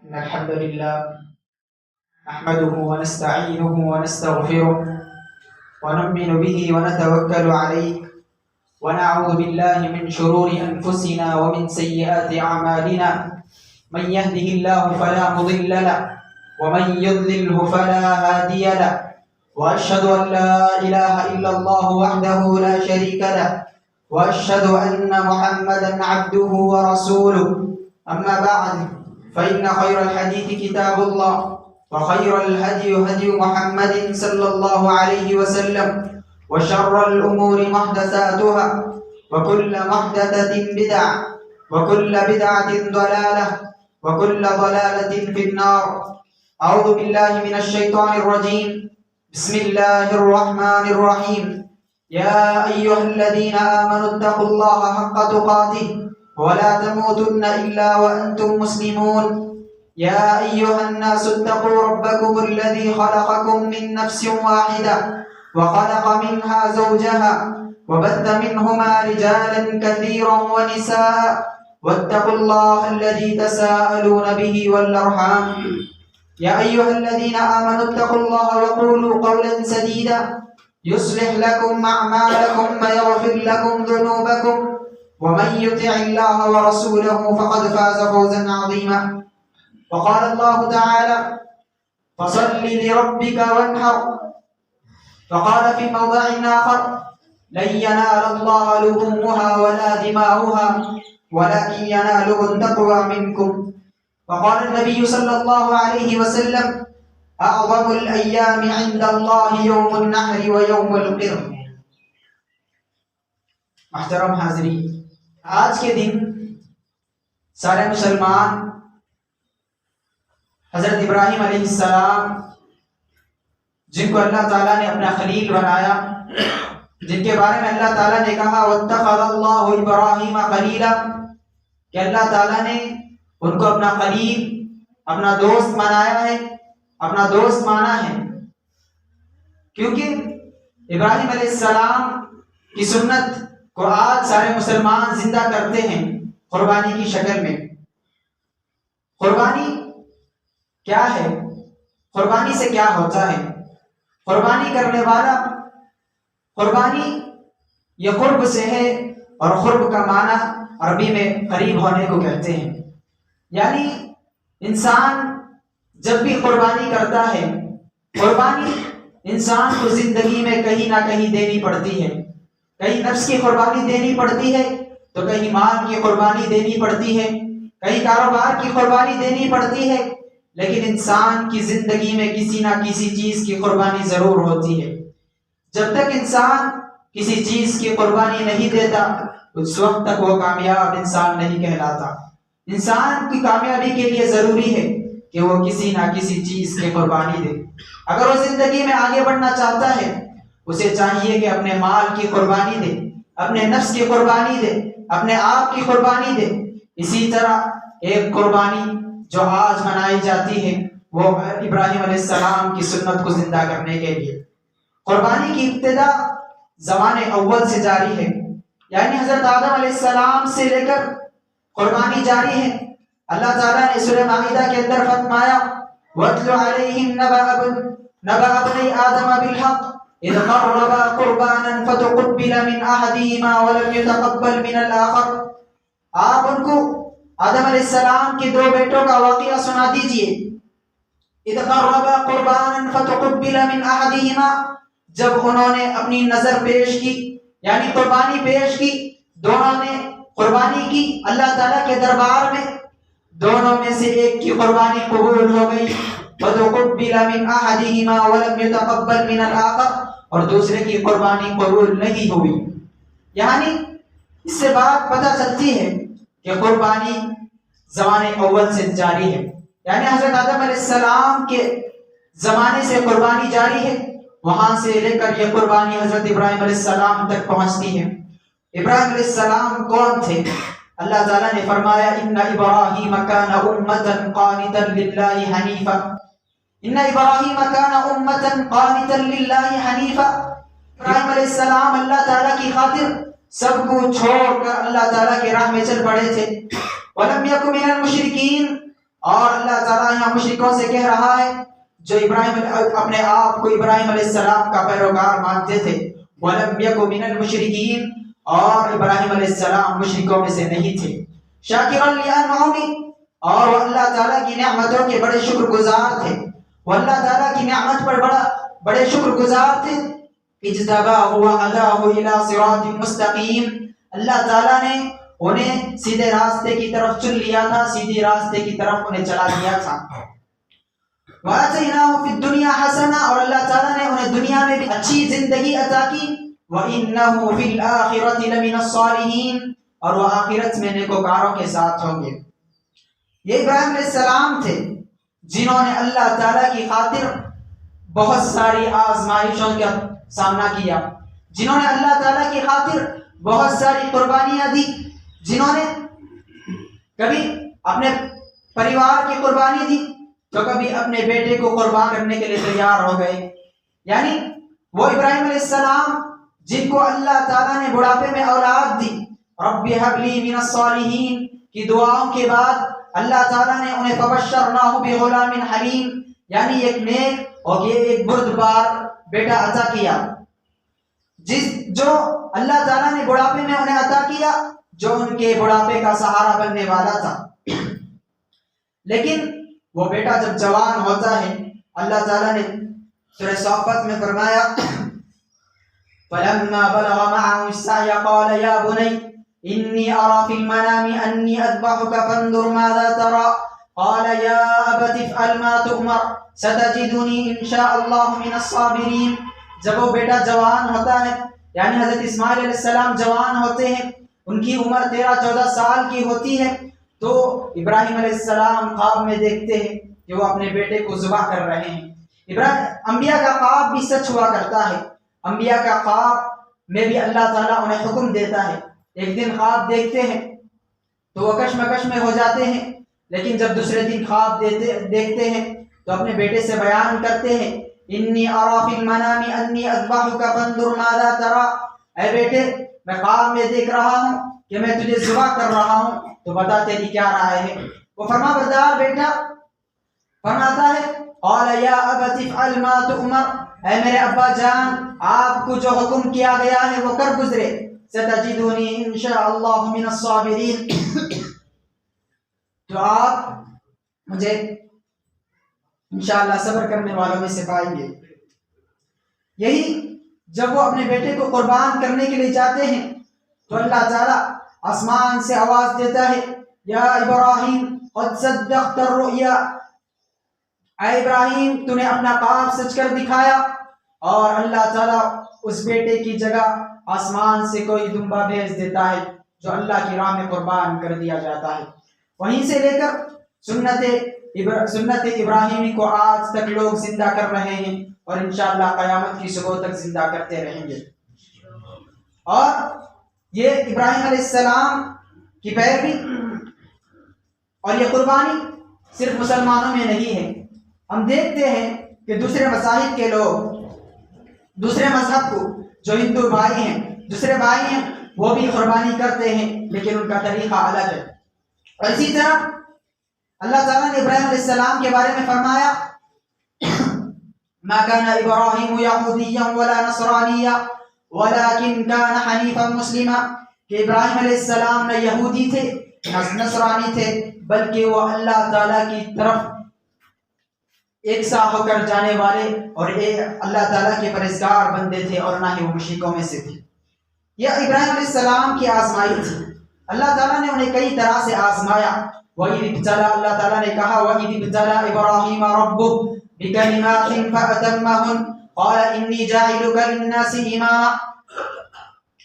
إن الحمد لله نحمده ونستعينه ونستغفره ونؤمن به ونتوكل عليه ونعوذ بالله من شرور أنفسنا ومن سيئات أعمالنا من يهده الله فلا مضل له ومن يضلله فلا هادي له وأشهد أن لا إله إلا الله وحده لا شريك له وأشهد أن محمدا عبده ورسوله أما بعد فإن خير الحديث كتاب الله وخير الهدي هدي محمد صلى الله عليه وسلم وشر الأمور محدثاتها وكل محدثة بدعة وكل بدعة ضلالة وكل ضلالة في النار. أعوذ بالله من الشيطان الرجيم. بسم الله الرحمن الرحيم. يا أيها الذين آمنوا اتقوا الله حق تقاته ولا تموتن إلا وأنتم مسلمون. يا أيها الناس اتقوا ربكم الذي خلقكم من نفس واحدة وخلق منها زوجها وبث منهما رجالا كثيرا ونساء واتقوا الله الذي تساءلون به والأرحام. يا أيها الذين آمنوا اتقوا الله وقولوا قولا سديدا يصلح لكم أعمالكم ويغفر لكم ذنوبكم ومن يطع الله ورسوله فقد فاز فوزا عظيما. وقال الله تعالى فصل لربك وانحر. وقال في موضع آخر لن ينال الله لحومها ولا دماؤها ولكن يناله التقوى منكم. وقال النبي صلى الله عليه وسلم أعظم الأيام عند الله يوم النحر ويوم القر. محترم حاضرین، آج کے دن سارے مسلمان حضرت ابراہیم علیہ السلام، جن کو اللہ تعالیٰ نے اپنا خلیل بنایا، جن کے بارے میں اللہ تعالیٰ نے کہا وَاتَّخَذَ اللَّهُ إِبْرَاهِيمَ خَلِيلًا، کہ اللہ تعالیٰ نے ان کو اپنا خلیل، اپنا دوست بنایا ہے، اپنا دوست مانا ہے، کیونکہ ابراہیم علیہ السلام کی سنت کو آج سارے مسلمان زندہ کرتے ہیں قربانی کی شکل میں۔ قربانی کیا ہے؟ قربانی سے کیا ہوتا ہے؟ قربانی کرنے والا، قربانی یہ قرب سے ہے، اور قرب کا معنی عربی میں قریب ہونے کو کہتے ہیں۔ یعنی انسان جب بھی قربانی کرتا ہے، قربانی انسان کو زندگی میں کہیں نہ کہیں دینی پڑتی ہے، کہیں نفس کی قربانی دینی پڑتی ہے، تو کہیں مال کی قربانی دینی پڑتی ہے، کہیں کاروبار کی قربانی دینی پڑتی ہے، لیکن انسان کی زندگی میں کسی نہ کسی چیز کی قربانی ضرور ہوتی ہے۔ جب تک انسان کسی چیز کی قربانی نہیں دیتا، اس وقت تک وہ کامیاب انسان نہیں کہلاتا۔ انسان کی کامیابی کے لیے ضروری ہے کہ وہ کسی نہ کسی چیز کی قربانی دے۔ اگر وہ زندگی میں آگے بڑھنا چاہتا ہے، اسے چاہیے کہ اپنے مال کی قربانی دے، اپنے نفس کی قربانی دے، اپنے آپ کی قربانی دے۔ اسی طرح ایک قربانی جو آج منائی جاتی ہے وہ ابراہیم علیہ السلام کی سنت کو زندہ کرنے کے لیے۔ قربانی کی ابتدا زمان اول سے جاری ہے، یعنی حضرت آدم علیہ السلام سے لے کر قربانی جاری ہے۔ اللہ تعالیٰ نے سورہ مائدہ کے اندر فرمایا وَاتْلُ عَلَيْهِمْ نَبَأَ ابْنَيْ آدَمَ بِالْحَقِّ إِذْ قَرَّبَا قُرْبَانًا فَتُقُبِّلَ مِنْ أَحَدِهِمَا وَلَمْ يُتَقَبَّلْ مِنَ الْآخَرِ۔ آپ ان کو آدم علیہ السلام کے دو بیٹوں کا واقعہ سنا دیجئے۔ اِذْ قَرَّبَا قُرْبَانًا فَتُقُبِّلَ مِنْ أَحَدِهِمَا، جب انہوں نے اپنی نظر پیش کی، یعنی قربانی پیش کی، دونوں نے قربانی کی اللہ تعالیٰ کے دربار میں، دونوں میں سے ایک کی قربانی قبول ہو گئی، وَتُقُبِّلَ مِنْ أَحَدِهِمَا وَلَمْ يُتَقَبَّلْ مِنَ الْآخَرِ، اور دوسرے کی قربانی قبول نہیں ہوئی۔ یعنی اس سے بات پتہ چلتی ہے کہ قربانی زمان اول سے جاری ہے، یعنی حضرت آدم علیہ السلام کے زمانے سے قربانی جاری ہے، وہاں سے لے کر یہ قربانی حضرت ابراہیم علیہ السلام تک پہنچتی ہے۔ ابراہیم علیہ السلام کون تھے؟ اللہ تعالیٰ نے فرمایا ان ابراہیم کان امۃ قانتا للہ حنیفا، ان ابراہیم کان امۃ قانتا للہ حنیفا۔ ابراہیم علیہ السلام اللہ تعالیٰ کی خاطر سب کو چھوڑ کر اللہ تعالیٰ کی راہ میں چل پڑے تھے۔ وَلَمْ يَكُ مِنَ الْمُشْرِكِينَ، اور اللہ تعالیٰ یہاں مشرکوں سے کہہ رہا ہے جو ابراہیم اپنے آپ کو ابراہیم علیہ السلام کا پیروکار مانتے تھے، وَلَمْ يَكُ مِنَ الْمُشْرِكِينَ، اور ابراہیم علیہ السلام مشرکوں میں سے نہیں تھے، شَاكِرًا لِأَنْعُمِهِ، اور وہ اللہ تعالیٰ کی نعمتوں کے بڑے شکر گزار تھے، وہ اللہ تعالیٰ کی نعمت پر بڑے شکر گزار تھے، اجْتَبَاهُ وَهَدَاهُ إِلَىٰ صِرَاطٍ مُسْتَقِيمٍ، اللہ تعالیٰ نے انہیں سیدھے راستے کی طرف چن لیا تھا، سیدھے راستے کی طرف انہیں چلا دیا تھا۔ وَآتَيْنَاهُ فِي الدُّنْيَا حَسَنَةً، اور اللہ تعالیٰ نے انہیں دنیا میں بھی اچھی زندگی عطا کی، وَإِنَّهُ فِي الْآخِرَةِ لَمِنَ الصَّالِحِينَ، اور وہ آخرت میں نیکوکاروں کے ساتھ ہوں گے۔ یہ ابراہیم علیہ السلام تھے جنہوں نے اللہ تعالیٰ کی خاطر بہت ساری آزمائشوں کا سامنا کیا، جنہوں نے اللہ تعالیٰ کی خاطر بہت ساری قربانیاں دی، جنہوں نے کبھی اپنے پریوار کی قربانی دی تو کبھی اپنے بیٹے کو قربان کرنے کے لیے تیار ہو گئے۔ یعنی وہ ابراہیم علیہ السلام جن کو اللہ تعالیٰ نے بڑھاپے میں اولاد دی، رب ہب لی من الصالحین کی دعاؤں کے بعد اللہ تعالیٰ نے انہیں فبشرناہ بغلام حلیم، یعنی ایک نیک اور یہ ایک بردبار بیٹا عطا کیا، جو اللہ تعالیٰ نے بڑھاپے میں انہیں عطا کیا، جو ان کے بڑھاپے کا سہارا بننے والا تھا۔ لیکن وہ بیٹا جب جوان ہوتا ہے، اللہ تعالیٰ نے سورہ صافات میں فرمایا فَلَمَّا بَلَغَ مَعَهُ السَّعْيَ قَالَ يَا بُنَيَّ إِنِّي أَرَىٰ فِي الْمَنَامِ أَنِّي أَذْبَحُكَ فَانظُرْ مَاذَا تَرَىٰ قَالَ يَا أَبَتِ افْعَلْ مَا تُؤْمَرُ سَتَجِدُنِي إِن شَاءَ اللَّهُ مِنَ الصَّابِرِينَ۔ جب وہ بیٹا جوان ہوتا ہے، یعنی حضرت اسماعیل علیہ السلام جوان ہوتے ہیں، ان کی عمر 13-14 سال کی ہوتی ہے، تو ابراہیم علیہ السلام خواب میں دیکھتے ہیں کہ وہ اپنے بیٹے کو ذبح کر رہے ہیں۔ انبیاء کا خواب بھی سچ ہوا کرتا ہے، انبیاء کا خواب میں بھی اللہ تعالیٰ انہیں حکم دیتا ہے۔ ایک دن خواب دیکھتے ہیں تو وہ کشمکش میں ہو جاتے ہیں، لیکن جب دوسرے دن خواب دیکھتے ہیں تو اپنے بیٹے سے بیان کرتے ہیں انی اریٰ فی المنام انی اذبحک فانظر ماذا تری، اے بیٹے میں خواب میں دیکھ رہا ہوں کہ میں تجھے ذبح کر رہا ہوں، تو بتا تیری کیا رائے ہے۔ وہ فرما بردار بیٹا فرماتا ہے قال یا ابت افعل ما تؤمر، اے میرے ابا جان آپ کو جو حکم کیا گیا ہے وہ کر گزرے، ستجدونی انشاء اللہ من الصابرین، تو آپ مجھے انشاءاللہ صبر کرنے والوں میں سے پائیں گے۔ یہی جب وہ اپنے بیٹے کو قربان کرنے کے لیے جاتے ہیں تو اللہ تعالیٰ آسمان سے آواز دیتا ہے یا ابراہیم قد صدقت الرؤیا، اے ابراہیم تو نے اپنا خواب سچ کر دکھایا، اور اللہ تعالیٰ اس بیٹے کی جگہ آسمان سے کوئی دمبا بھیج دیتا ہے جو اللہ کی راہ میں قربان کر دیا جاتا ہے۔ وہیں سے لے کر سنت ابراہیمی کو آج تک لوگ زندہ کر رہے ہیں، اور انشاءاللہ قیامت کی صبح تک زندہ کرتے رہیں گے۔ اور یہ ابراہیم علیہ السلام کی پیروی اور یہ قربانی صرف مسلمانوں میں نہیں ہے، ہم دیکھتے ہیں کہ دوسرے مذاہب کے لوگ، دوسرے مذہب کو جو ہندو بھائی ہیں، دوسرے بھائی ہیں، وہ بھی قربانی کرتے ہیں، لیکن ان کا طریقہ الگ ہے۔ اور اسی طرح اللہ تعالیٰ نے ابراہیم علیہ السلام کے بارے میں فرمایا ما كان ابراہیم یہودیا ولا نصرانیا ولكن كان حنیفا مسلما، کہ ابراہیم علیہ السلام نہ یہودی تھے نہ نصرانی تھے، بلکہ وہ اللہ تعالیٰ کی طرف ایک سا ہو کر جانے والے اور اللہ تعالیٰ کے پرہیزگار بندے تھے، اور نہ ہی وہ مشرکوں میں سے تھے۔ یہ ابراہیم علیہ السلام کی آزمائی تھی، اللہ تعالیٰ نے انہیں کئی طرح سے آزمایا۔ وَإِذِ ابْتَلَىٰ، اللہ تعالیٰ نے کہا وَإِذِ ابْتَلَىٰ إِبْرَاهِيمَ رَبُّهُ بِكَلِمَاتٍ فَأَتَمَّهُنَّ قَالَ إِنِّي جَاعِلُكَ لِلنَّاسِ إِمَامًا۔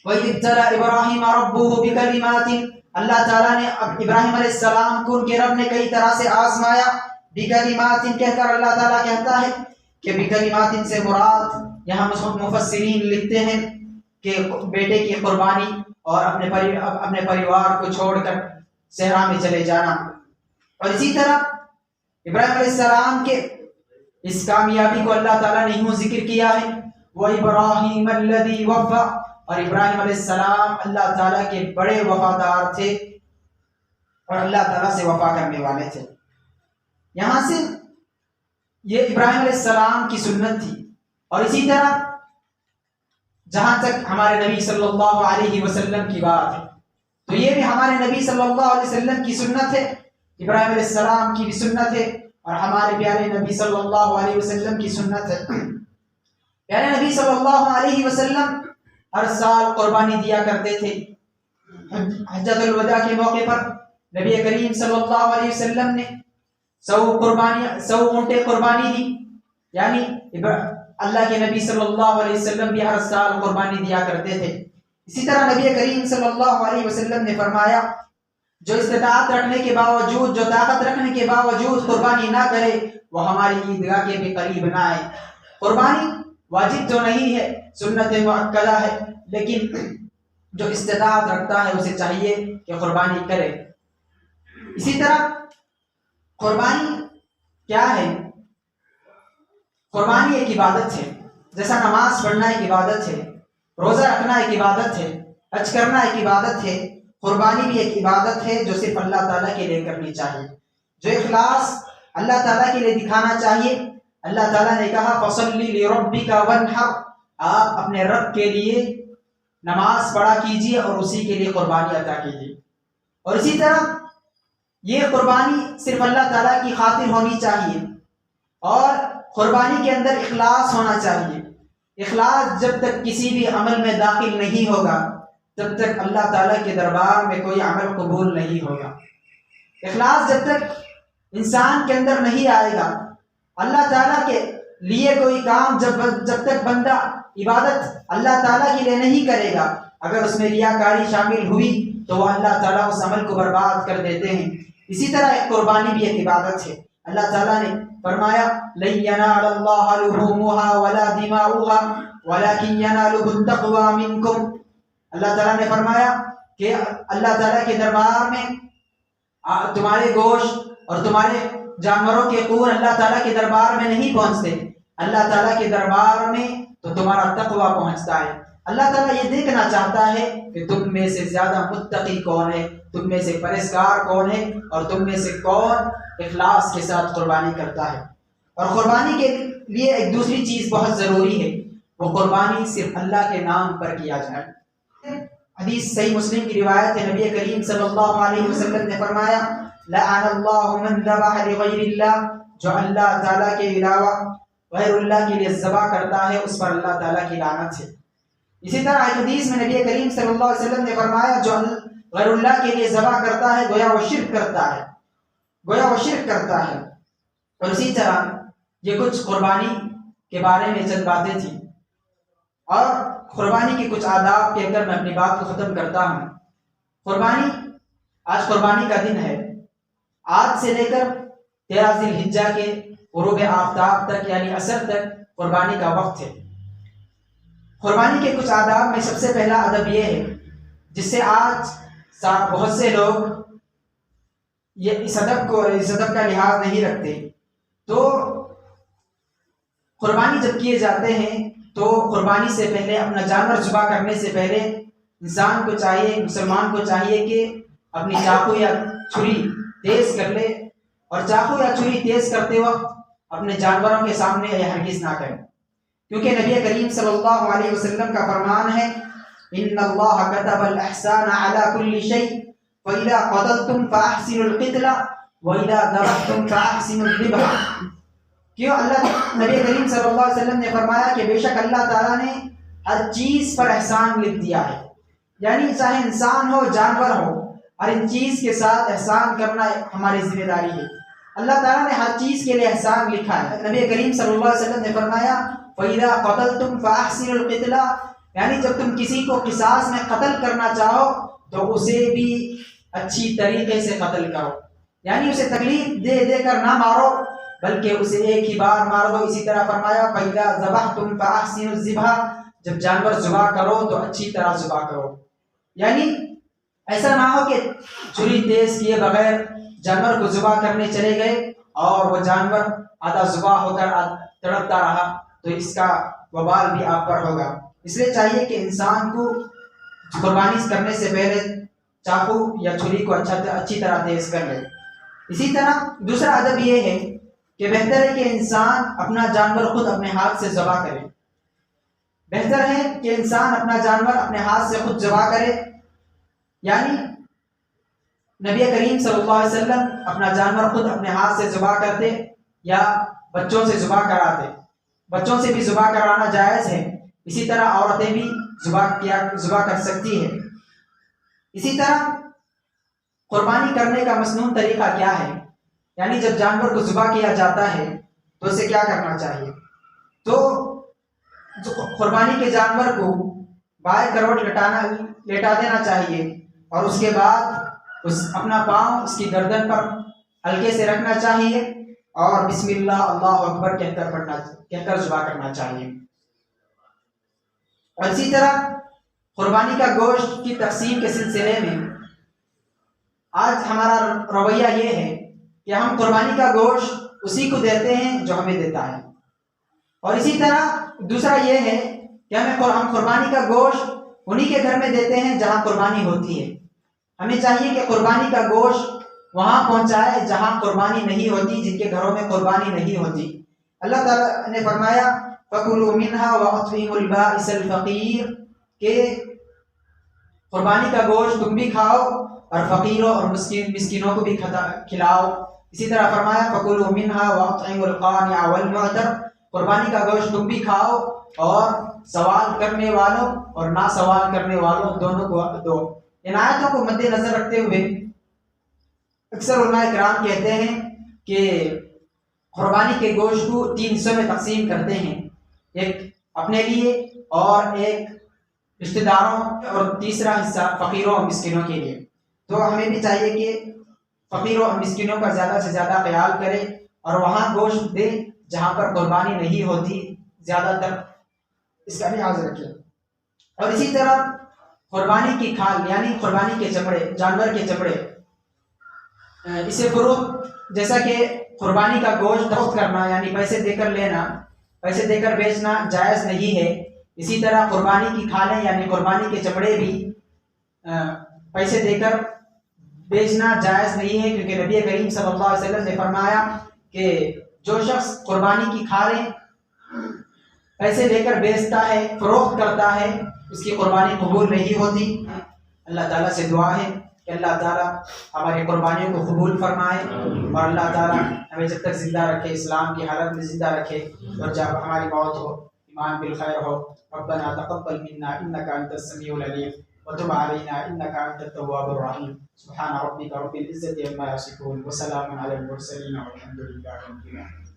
وَإِذِ ابْتَلَىٰ إِبْرَاهِيمَ رَبُّهُ بِكَلِمَاتٍ، اللہ تعالیٰ نے ابراہیم علیہ السلام کو ان کے رب نے کئی طرح سے آزمایا۔ بِكَلِمَاتٍ کہہ کر اللہ تعالیٰ کہتا ہے کہ بِكَلِمَاتٍ سے مراد یہاں مفسرین لکھتے ہیں کہ بیٹے کی قربانی اور اپنے پریوار کو چھوڑ کر صحرا میں چلے جانا۔ اور اسی طرح ابراہیم علیہ السلام کے اس کامیابی کو اللہ تعالیٰ نے یوں ذکر کیا ہے وَإِبْرَاهِيمَ الَّذِي وَفَّىٰ، اور ابراہیم علیہ السلام اللہ تعالیٰ کے بڑے وفادار تھے اور اللہ تعالیٰ سے وفا کرنے والے تھے۔ یہاں سے یہ ابراہیم علیہ السلام کی سنت تھی. اور اسی طرح جہاں تک ہمارے نبی صلی اللہ علیہ وسلم کی بات ہے تو یہ بھی ہمارے نبی صلی اللہ علیہ وسلم کی سنت ہے. ابراہیم علیہ السلام کی بھی سنت ہے اور ہمارے پیارے نبی صلی اللہ علیہ وسلم کی سنت ہے. پیارے نبی صلی اللہ علیہ وسلم ہر سال قربانی دیا کرتے تھے. حجۃ الوداع کے موقع پر نبی کریم صلی اللہ علیہ وسلم نے 100 اونٹیں قربانی دی. یعنی اللہ کے نبی صلی اللہ علیہ وسلم بھی ہر سال قربانی دیا کرتے تھے. اسی طرح نبی کریم صلی اللہ علیہ وسلم نے فرمایا جو استطاعت رکھنے کے باوجود، جو طاقت رکھنے کے باوجود قربانی نہ کرے وہ ہماری عیدگاہ کے بھی قریب نہ آئے. قربانی واجب تو نہیں ہے، سنت مؤکدہ ہے، لیکن جو استطاعت رکھتا ہے اسے چاہیے کہ قربانی کرے. اسی طرح قربانی کیا ہے؟ قربانی ایک عبادت ہے. جیسا نماز پڑھنا ایک عبادت ہے، روزہ رکھنا ایک عبادت ہے، حج کرنا ایک عبادت ہے، قربانی بھی ایک عبادت ہے جو صرف اللہ تعالیٰ کے لیے کرنی چاہیے. جو اخلاص اللہ تعالیٰ کے لیے دکھانا چاہیے. اللہ تعالیٰ نے کہا فَصَلِّ لِرَبِّكَ وَانْحَرْ، آپ اپنے رب کے لیے نماز پڑھا کیجیے اور اسی کے لیے قربانی عطا کیجیے. اور اسی طرح یہ قربانی صرف اللہ تعالیٰ کی خاطر ہونی چاہیے اور قربانی کے اندر اخلاص ہونا چاہیے. اخلاص جب تک کسی بھی عمل میں داخل نہیں ہوگا تب تک اللہ تعالیٰ کے دربار میں کوئی عمل قبول نہیں ہوگا. اخلاص جب تک انسان کے اندر نہیں آئے گا، اللہ تعالیٰ کے لیے کوئی کام جب تک بندہ عبادت اللہ تعالیٰ کے لیے نہیں کرے گا، اگر اس میں ریاکاری شامل ہوئی تو وہ اللہ تعالیٰ اس عمل کو برباد کر دیتے ہیں. اسی طرح ایک قربانی بھی ایک عبادت ہے. اللہ تعالیٰ نے فرمایا لَن يَنَالَ اللَّهَ لُحُومُهَا وَلَا دِمَاؤُهَا وَلَكِنْ يَنَالُهُ التَّقْوَى مِنكُمْ. اللہ تعالیٰ نے فرمایا کہ اللہ تعالیٰ کے دربار میں تمہارے گوشت اور تمہارے جانوروں کے خون اللہ تعالیٰ کے دربار میں نہیں پہنچتے. اللہ تعالیٰ کے دربار میں تو تمہارا تقوی پہنچتا ہے. اللہ تعالیٰ یہ دیکھنا چاہتا ہے کہ تم میں سے زیادہ متقی کون ہے، تم میں سے پرہیزگار کون ہے اور تم میں سے کون اخلاص کے ساتھ قربانی کرتا ہے. اور قربانی کے لیے ایک دوسری چیز بہت ضروری ہے، وہ قربانی صرف اللہ کے نام پر کیا جائے. حدیث صحیح مسلم کی روایت ہے، نبی کریم صلی اللہ علیہ وسلم نے فرمایا لعن اللہ من ذبح لغیر اللہ، جو اللہ تعالیٰ کے علاوہ غیر اللہ کے لیے ذبح کرتا ہے اس پر اللہ تعالیٰ کی لعنت ہے. اسی طرح ایک حدیث میں نبی کریم صلی اللہ علیہ وسلم نے فرمایا جو غیر اللہ کے لیے ذبح کرتا ہے گویا وہ شرک کرتا ہے. اور اسی طرح یہ کچھ قربانی کے بارے میں چند باتیں تھیں اور قربانی کے کچھ آداب کے اندر میں اپنی بات کو ختم کرتا ہوں. آج قربانی کا دن ہے. آج سے لے کر 13 ذی الحجہ کے غروب آفتاب تک یعنی عصر تک قربانی کا وقت ہے. قربانی کے کچھ آداب میں سب سے پہلا ادب یہ ہے جس سے آج بہت سے لوگ اس ادب کا لحاظ نہیں رکھتے. تو قربانی جب کیے جاتے ہیں تو قربانی سے پہلے اپنا جانور ذبح کرنے سے پہلے انسان کو چاہیے، مسلمان کو چاہیے کہ اپنی چاقو یا چھری تیز کر لے اور چاقو یا چھری تیز کرتے وقت اپنے جانوروں کے سامنے یہ ہرگز نہ کرے، کیونکہ نبی کریم صلی اللہ علیہ وسلم کا فرمان ہے ان اللہ كتب الاحسان على كل شيء فاذا قتلتم فاحسنوا القتل واذا ذبحتم فاحسنوا الذبح. کیوں نبی کریم صلی اللہ علیہ وسلم نے فرمایا کہ بے شک اللہ تعالیٰ نے ہر چیز پر احسان لکھ دیا ہے، یعنی چاہے انسان ہو جانور ہو ہر ان چیز کے ساتھ احسان کرنا ہماری ذمہ داری ہے. اللہ تعالیٰ نے ہر چیز کے لیے احسان لکھا ہے. نبی کریم صلی اللہ علیہ وسلم نے فرمایا فَإِذَا قَتَلْتُمْ فَأَحْسِنُوا الْقِتْلَ، یعنی جب تم کسی کو قصاص میں قتل کرنا چاہو تو اسے بھی اچھی طریقے سے قتل کرو، یعنی اسے تکلیف دے دے کر نہ مارو بلکہ اسے ایک ہی بار مار دو. اسی طرح فرمایا فَإِذَا ذَبَحْتُمْ فَأَحْسِنُوا الذِّبْحَ، جب جانور ذبح کرو تو اچھی طرح ذبح کرو، یعنی ایسا نہ ہو کہ چھری تیز کیے بغیر جانور کو ذبح کرنے چلے گئے اور وہ جانور آدھا ذبح ہو کر تڑپتا رہا تو اس کا وبال بھی آپ پر ہوگا. اس لیے چاہیے کہ انسان کو قربانی کرنے سے پہلے چاقو یا چھری کو اچھی طرح تیز کر لے. اسی طرح دوسرا ادب یہ ہے کہ بہتر ہے کہ انسان اپنا جانور خود اپنے ہاتھ سے ذبح کرے. بہتر ہے کہ انسان اپنا جانور اپنے ہاتھ سے خود ذبح کرے. یعنی نبی کریم صلی اللہ علیہ وسلم اپنا جانور خود اپنے ہاتھ سے ذبح کرتے یا بچوں سے ذبح کراتے. بچوں سے بھی ذبح کرانا جائز ہے. اسی طرح عورتیں بھی ذبح کر سکتی ہے. اسی طرح قربانی کرنے کا مسنون طریقہ کیا ہے؟ یعنی جب جانور کو ذبح کیا جاتا ہے تو اسے کیا کرنا چاہیے؟ تو قربانی کے جانور کو بائیں کروٹ لیٹا دینا چاہیے اور اس کے بعد اپنا پاؤں اس کی گردن پر ہلکے سے رکھنا چاہیے اور بسم اللہ اللہ اکبر کہہ کر ذبح کرنا چاہیے. اور اسی طرح قربانی کا گوشت کی تقسیم کے سلسلے میں آج ہمارا رویہ یہ ہے کہ ہم قربانی کا گوشت اسی کو دیتے ہیں جو ہمیں دیتا ہے. اور اسی طرح دوسرا یہ ہے کہ ہم قربانی کا گوشت انہی کے گھر میں دیتے ہیں جہاں قربانی ہوتی ہے. ہمیں چاہیے کہ قربانی کا گوشت وہاں پہنچائے جہاں قربانی نہیں ہوتی، جن کے گھروں میں قربانی نہیں ہوتی. اللہ تعالیٰ نے فرمایا فَكُلُوا مِنْهَا وَأَطْعِمُوا الْبَائِسَ الْفَقِيرَ کہ قربانی کا گوشت تم بھی کھاؤ اور فقیروں اور مسکینوں کو بھی کھلاؤ. اسی طرح فرمایا فَكُلُوا مِنْهَا وَأَطْعِمُوا الْقَانِعَ وَالْمُعْتَرَ قربانی کا گوشت تم بھی کھاؤ اور سوال کرنے والوں اور نہ سوال کرنے والوں دونوں کو دو. ان آیتوں کو مد نظر رکھتے ہوئے اکثر علماء کرام کہتے ہیں کہ قربانی کے گوشت کو 3 حصوں میں تقسیم کرتے ہیں، ایک اپنے لیے اور ایک رشتہ داروں اور تیسرا حصہ فقیروں اور مسکینوں کے لیے. تو ہمیں بھی چاہیے کہ فقیروں اور مسکینوں کا زیادہ سے زیادہ خیال کرے اور وہاں گوشت دے جہاں پر قربانی نہیں ہوتی، زیادہ تر اس کا لحاظ رکھے. اور اسی طرح قربانی کی کھال یعنی قربانی کے چمڑے، جانور کے چمڑے، اسے فروخت، جیسا کہ قربانی کا گوشت فروخت کرنا یعنی پیسے دے کر لینا، پیسے دے کر بیچنا جائز نہیں ہے. اسی طرح قربانی کی کھالیں یعنی قربانی کے چمڑے بھی پیسے دے کر بیچنا جائز نہیں ہے، کیونکہ نبی کریم صلی اللہ علیہ وسلم نے فرمایا کہ جو شخص قربانی کی کھالیں پیسے دے کر بیچتا ہے، فروخت کرتا ہے، اس کی قربانی قبول نہیں ہوتی. اللہ تعالیٰ سے دعا ہے کہ اللہ تعالیٰ ہماری قربانیوں کو قبول فرمائے اور اللہ تعالیٰ ہمیں جب تک زندہ رکھے، اسلام کی حالت میں زندہ رکھے، اور جب ہماری موت ہو ایمان بالخیر ہو. ربنا تقبل منا انك انت السميع العليم وتب علينا انك انت التواب الرحيم. سبحان ربك رب العزة عما يصفون وسلام على المرسلين والحمد لله رب العالمين.